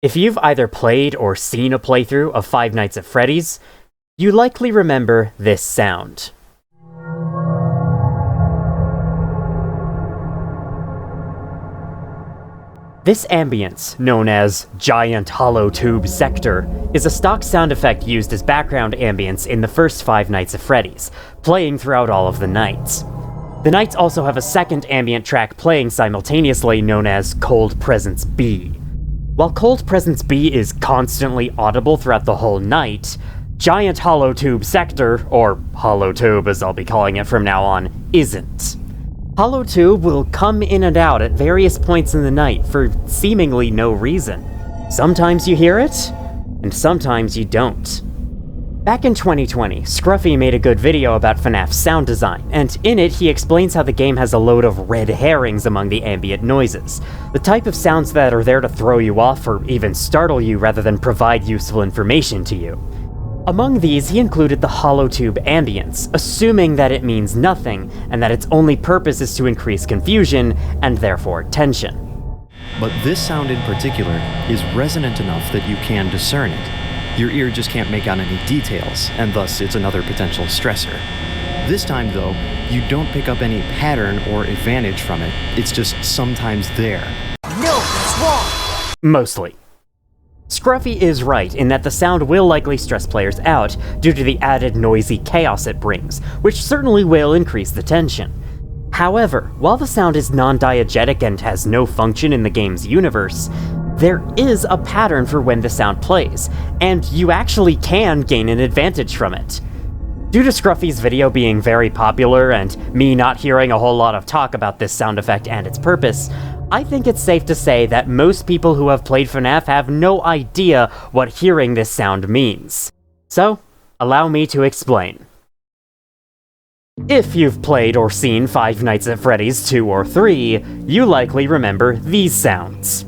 If you've either played or seen a playthrough of Five Nights at Freddy's, you likely remember this sound. This ambience, known as Giant Hollow Tube Sector, is a stock sound effect used as background ambience in the first Five Nights at Freddy's, playing throughout all of the nights. The nights also have a second ambient track playing simultaneously known as Cold Presence B. While Cold Presence B is constantly audible throughout the whole night, Giant Hollow Tube Sector, or Hollow Tube as I'll be calling it from now on, isn't. Hollow Tube will come in and out at various points in the night for seemingly no reason. Sometimes you hear it, and sometimes you don't. Back in 2020, Scruffy made a good video about FNAF's sound design, and in it he explains how the game has a load of red herrings among the ambient noises, the type of sounds that are there to throw you off or even startle you rather than provide useful information to you. Among these, he included the hollow tube ambience, assuming that it means nothing, and that its only purpose is to increase confusion, and therefore tension. But this sound in particular is resonant enough that you can discern it. Your ear just can't make out any details, and thus it's another potential stressor. This time, though, you don't pick up any pattern or advantage from it, it's just sometimes there. No, it's wrong! Mostly. Scruffy is right in that the sound will likely stress players out due to the added noisy chaos it brings, which certainly will increase the tension. However, while the sound is non-diegetic and has no function in the game's universe, there is a pattern for when the sound plays, and you actually can gain an advantage from it. Due to Scruffy's video being very popular and me not hearing a whole lot of talk about this sound effect and its purpose, I think it's safe to say that most people who have played FNAF have no idea what hearing this sound means. So, allow me to explain. If you've played or seen Five Nights at Freddy's 2 or 3, you likely remember these sounds.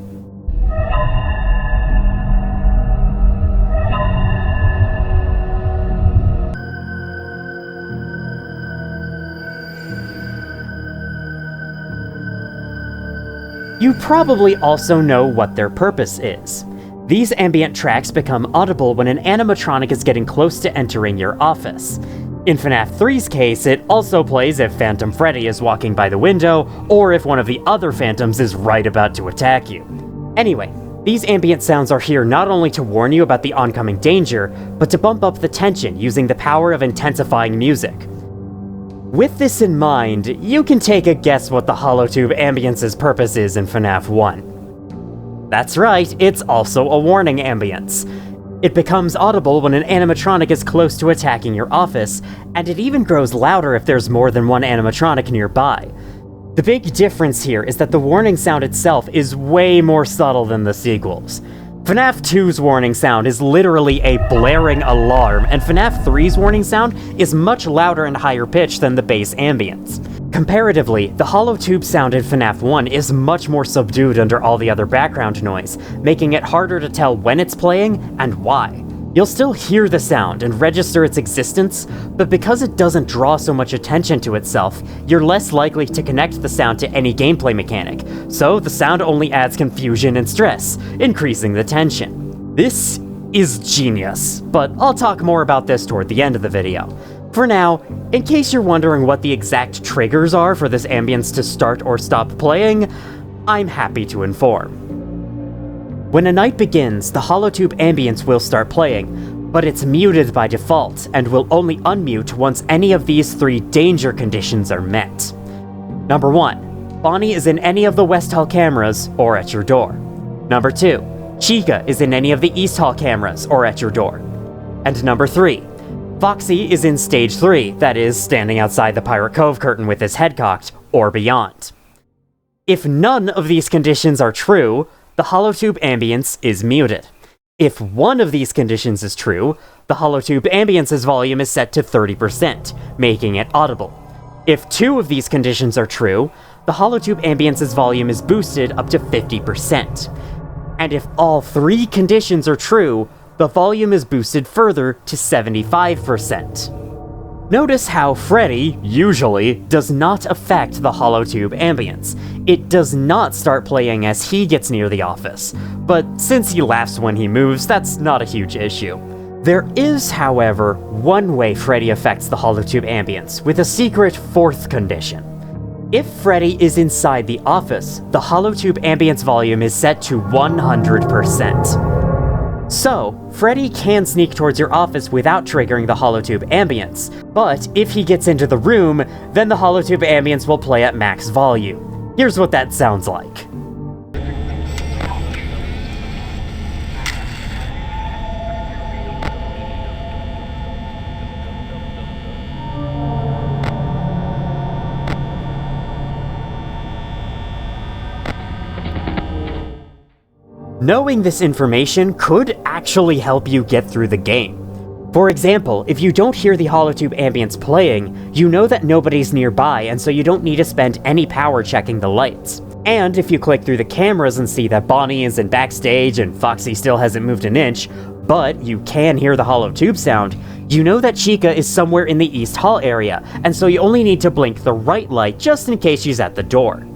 You probably also know what their purpose is. These ambient tracks become audible when an animatronic is getting close to entering your office. In FNAF 3's case, it also plays if Phantom Freddy is walking by the window, or if one of the other phantoms is right about to attack you. Anyway, these ambient sounds are here not only to warn you about the oncoming danger, but to bump up the tension using the power of intensifying music. With this in mind, you can take a guess what the holotube ambience's purpose is in FNAF 1. That's right, it's also a warning ambience. It becomes audible when an animatronic is close to attacking your office, and it even grows louder if there's more than one animatronic nearby. The big difference here is that the warning sound itself is way more subtle than the sequels. FNAF 2's warning sound is literally a blaring alarm, and FNAF 3's warning sound is much louder and higher pitched than the base ambience. Comparatively, the hollow tube sound in FNAF 1 is much more subdued under all the other background noise, making it harder to tell when it's playing and why. You'll still hear the sound and register its existence, but because it doesn't draw so much attention to itself, you're less likely to connect the sound to any gameplay mechanic, so the sound only adds confusion and stress, increasing the tension. This is genius, but I'll talk more about this toward the end of the video. For now, in case you're wondering what the exact triggers are for this ambience to start or stop playing, I'm happy to inform. When a night begins, the holotube ambience will start playing, but it's muted by default and will only unmute once any of these three danger conditions are met. Number 1, Bonnie is in any of the West Hall cameras or at your door. Number 2, Chica is in any of the East Hall cameras or at your door. And number 3, Foxy is in Stage 3, that is, standing outside the Pirate Cove curtain with his head cocked, or beyond. If none of these conditions are true, the holotube ambience is muted. If one of these conditions is true, the holotube ambience's volume is set to 30%, making it audible. If 2 of these conditions are true, the holotube ambience's volume is boosted up to 50%. And if all 3 conditions are true, the volume is boosted further to 75%. Notice how Freddy, usually, does not affect the holotube ambience. It does not start playing as he gets near the office, but since he laughs when he moves, that's not a huge issue. There is, however, one way Freddy affects the holotube ambience, with a secret fourth condition. If Freddy is inside the office, the holotube ambience volume is set to 100%. So, Freddy can sneak towards your office without triggering the holotube ambience, but if he gets into the room, then the holotube ambience will play at max volume. Here's what that sounds like. Knowing this information could actually help you get through the game. For example, if you don't hear the holotube ambience playing, you know that nobody's nearby, and so you don't need to spend any power checking the lights. And if you click through the cameras and see that Bonnie is in backstage and Foxy still hasn't moved an inch, but you can hear the holotube sound, you know that Chica is somewhere in the East Hall area, and so you only need to blink the right light just in case she's at the door.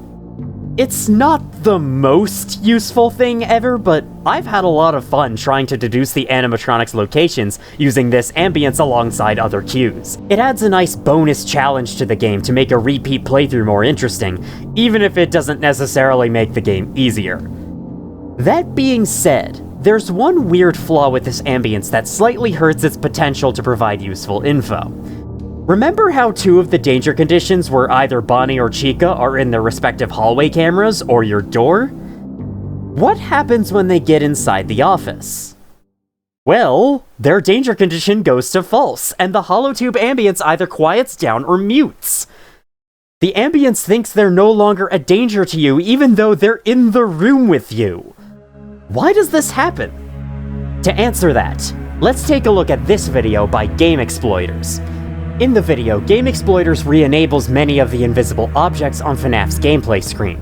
It's not the most useful thing ever, but I've had a lot of fun trying to deduce the animatronics' locations using this ambience alongside other cues. It adds a nice bonus challenge to the game to make a repeat playthrough more interesting, even if it doesn't necessarily make the game easier. That being said, there's one weird flaw with this ambience that slightly hurts its potential to provide useful info. Remember how two of the danger conditions where either Bonnie or Chica are in their respective hallway cameras or your door? What happens when they get inside the office? Well, their danger condition goes to false, and the holotube ambience either quiets down or mutes. The ambience thinks they're no longer a danger to you even though they're in the room with you. Why does this happen? To answer that, let's take a look at this video by Game Exploiters. In the video, Game Exploiters re-enables many of the invisible objects on FNAF's gameplay screen.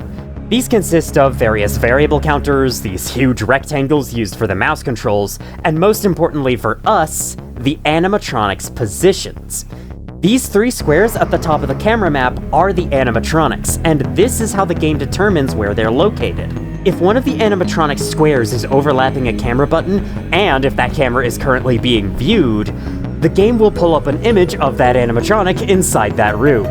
These consist of various variable counters, these huge rectangles used for the mouse controls, and most importantly for us, the animatronics' positions. These three squares at the top of the camera map are the animatronics, and this is how the game determines where they're located. If one of the animatronics squares is overlapping a camera button, and if that camera is currently being viewed, the game will pull up an image of that animatronic inside that room.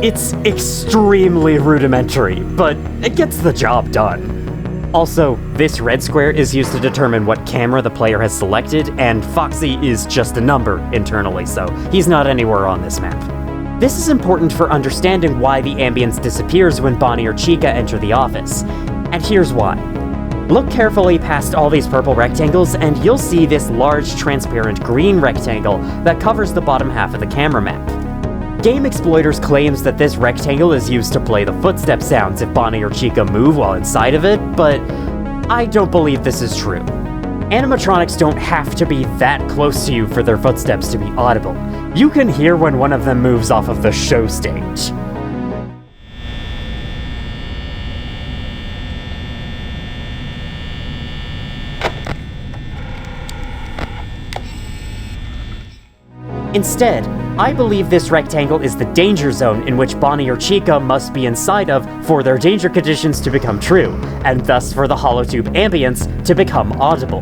It's extremely rudimentary, but it gets the job done. Also, this red square is used to determine what camera the player has selected, and Foxy is just a number internally, so he's not anywhere on this map. This is important for understanding why the ambience disappears when Bonnie or Chica enter the office, and here's why. Look carefully past all these purple rectangles and you'll see this large transparent green rectangle that covers the bottom half of the camera map. Game Exploiters claims that this rectangle is used to play the footstep sounds if Bonnie or Chica move while inside of it, but I don't believe this is true. Animatronics don't have to be that close to you for their footsteps to be audible. You can hear when one of them moves off of the show stage. Instead, I believe this rectangle is the danger zone in which Bonnie or Chica must be inside of for their danger conditions to become true, and thus for the holotube ambience to become audible.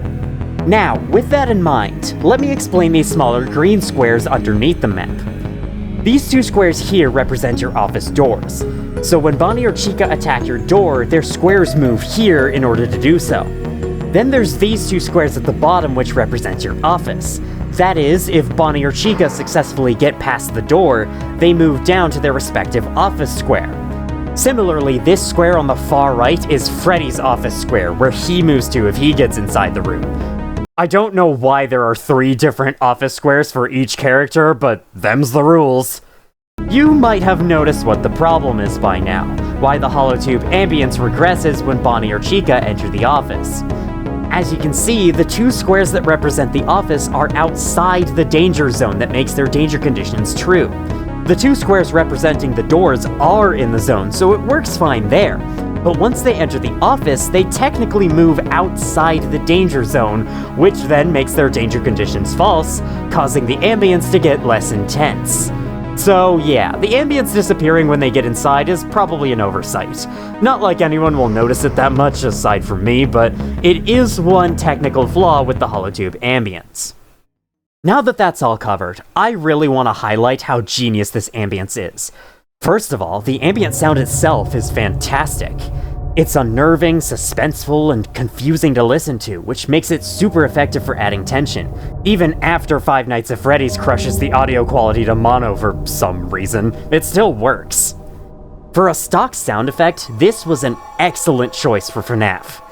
Now, with that in mind, let me explain these smaller green squares underneath the map. These two squares here represent your office doors. So when Bonnie or Chica attack your door, their squares move here in order to do so. Then there's these two squares at the bottom which represent your office. That is, if Bonnie or Chica successfully get past the door, they move down to their respective office square. Similarly, this square on the far right is Freddy's office square, where he moves to if he gets inside the room. I don't know why there are 3 different office squares for each character, but them's the rules. You might have noticed what the problem is by now, why the holotube ambience regresses when Bonnie or Chica enter the office. As you can see, the 2 squares that represent the office are outside the danger zone that makes their danger conditions true. The 2 squares representing the doors are in the zone, so it works fine there. But once they enter the office, they technically move outside the danger zone, which then makes their danger conditions false, causing the ambience to get less intense. So yeah, the ambience disappearing when they get inside is probably an oversight. Not like anyone will notice it that much aside from me, but it is one technical flaw with the holotube ambience. Now that that's all covered, I really want to highlight how genius this ambience is. First of all, the ambient sound itself is fantastic. It's unnerving, suspenseful, and confusing to listen to, which makes it super effective for adding tension, even after Five Nights at Freddy's crushes the audio quality to mono for some reason. It still works. For a stock sound effect, this was an excellent choice for FNAF.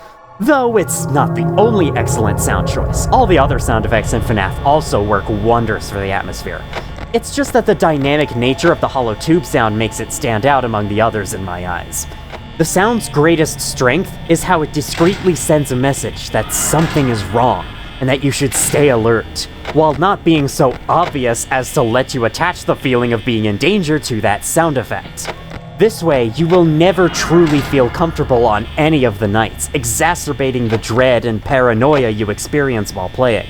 Though it's not the only excellent sound choice. All the other sound effects in FNAF also work wonders for the atmosphere. It's just that the dynamic nature of the hollow tube sound makes it stand out among the others in my eyes. The sound's greatest strength is how it discreetly sends a message that something is wrong, and that you should stay alert, while not being so obvious as to let you attach the feeling of being in danger to that sound effect. This way, you will never truly feel comfortable on any of the nights, exacerbating the dread and paranoia you experience while playing.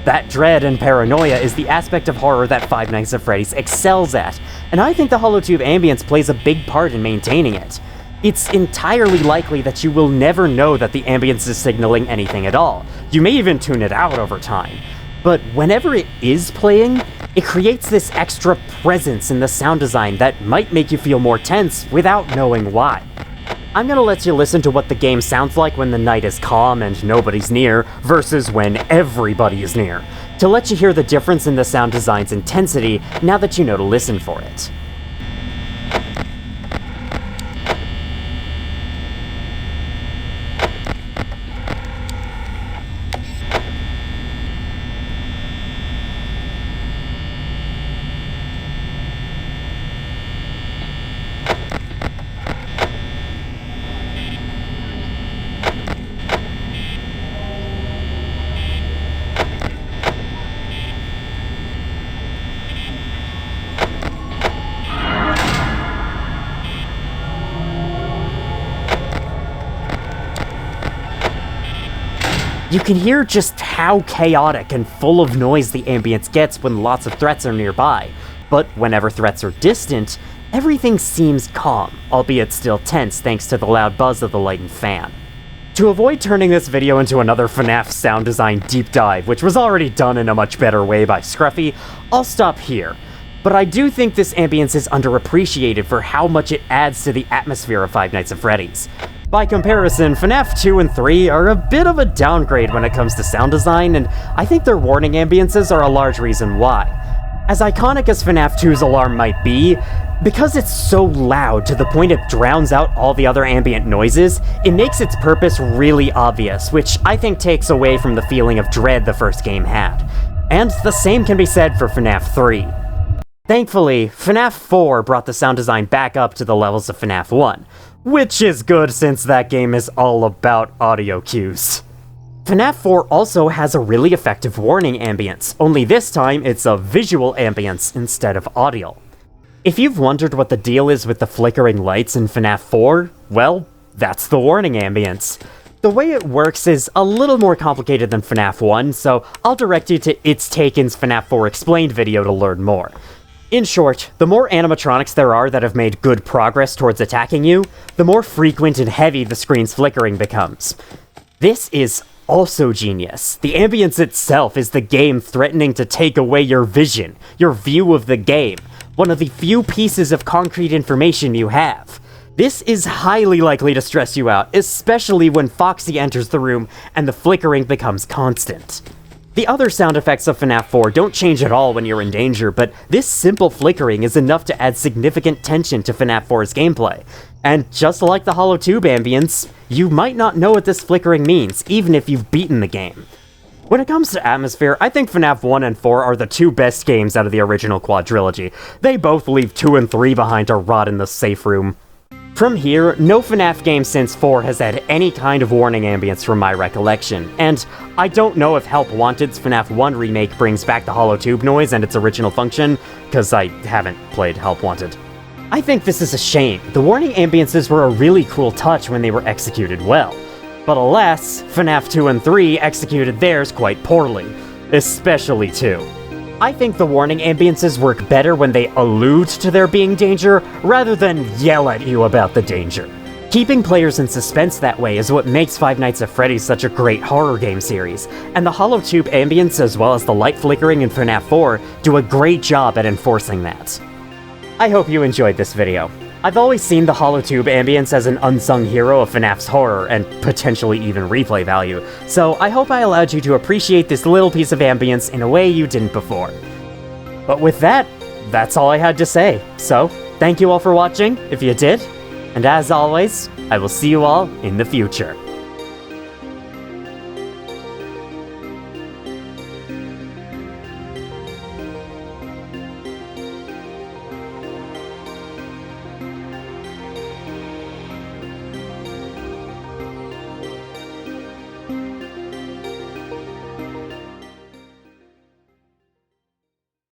That dread and paranoia is the aspect of horror that Five Nights at Freddy's excels at, and I think the holotube ambience plays a big part in maintaining it. It's entirely likely that you will never know that the ambience is signaling anything at all. You may even tune it out over time. But whenever it is playing, it creates this extra presence in the sound design that might make you feel more tense without knowing why. I'm gonna let you listen to what the game sounds like when the night is calm and nobody's near, versus when everybody is near, to let you hear the difference in the sound design's intensity now that you know to listen for it. You can hear just how chaotic and full of noise the ambience gets when lots of threats are nearby, but whenever threats are distant, everything seems calm, albeit still tense thanks to the loud buzz of the light and fan. To avoid turning this video into another FNAF sound design deep dive, which was already done in a much better way by Scruffy, I'll stop here. But I do think this ambience is underappreciated for how much it adds to the atmosphere of Five Nights at Freddy's. By comparison, FNAF 2 and 3 are a bit of a downgrade when it comes to sound design, and I think their warning ambiences are a large reason why. As iconic as FNAF 2's alarm might be, because it's so loud to the point it drowns out all the other ambient noises, it makes its purpose really obvious, which I think takes away from the feeling of dread the first game had. And the same can be said for FNAF 3. Thankfully, FNAF 4 brought the sound design back up to the levels of FNAF 1, which is good since that game is all about audio cues. FNAF 4 also has a really effective warning ambience, only this time it's a visual ambience instead of audio. If you've wondered what the deal is with the flickering lights in FNAF 4, well, that's the warning ambience. The way it works is a little more complicated than FNAF 1, so I'll direct you to It's Taken's FNAF 4 Explained video to learn more. In short, the more animatronics there are that have made good progress towards attacking you, the more frequent and heavy the screen's flickering becomes. This is also genius. The ambience itself is the game threatening to take away your vision, your view of the game, one of the few pieces of concrete information you have. This is highly likely to stress you out, especially when Foxy enters the room and the flickering becomes constant. The other sound effects of FNAF 4 don't change at all when you're in danger, but this simple flickering is enough to add significant tension to FNAF 4's gameplay. And just like the holotube ambience, you might not know what this flickering means, even if you've beaten the game. When it comes to atmosphere, I think FNAF 1 and 4 are the two best games out of the original quadrilogy. They both leave 2 and 3 behind to rot in the safe room. From here, no FNAF game since 4 has had any kind of warning ambience from my recollection, and I don't know if Help Wanted's FNAF 1 remake brings back the holotube noise and its original function, because I haven't played Help Wanted. I think this is a shame. The warning ambiences were a really cool touch when they were executed well. But alas, FNAF 2 and 3 executed theirs quite poorly, especially 2. I think the warning ambiences work better when they allude to there being danger, rather than yell at you about the danger. Keeping players in suspense that way is what makes Five Nights at Freddy's such a great horror game series, and the hollow tube ambience as well as the light flickering in FNAF 4 do a great job at enforcing that. I hope you enjoyed this video. I've always seen the hollow tube ambience as an unsung hero of FNAF's horror and potentially even replay value, so I hope I allowed you to appreciate this little piece of ambience in a way you didn't before. But with that, that's all I had to say, so thank you all for watching, if you did, and as always, I will see you all in the future.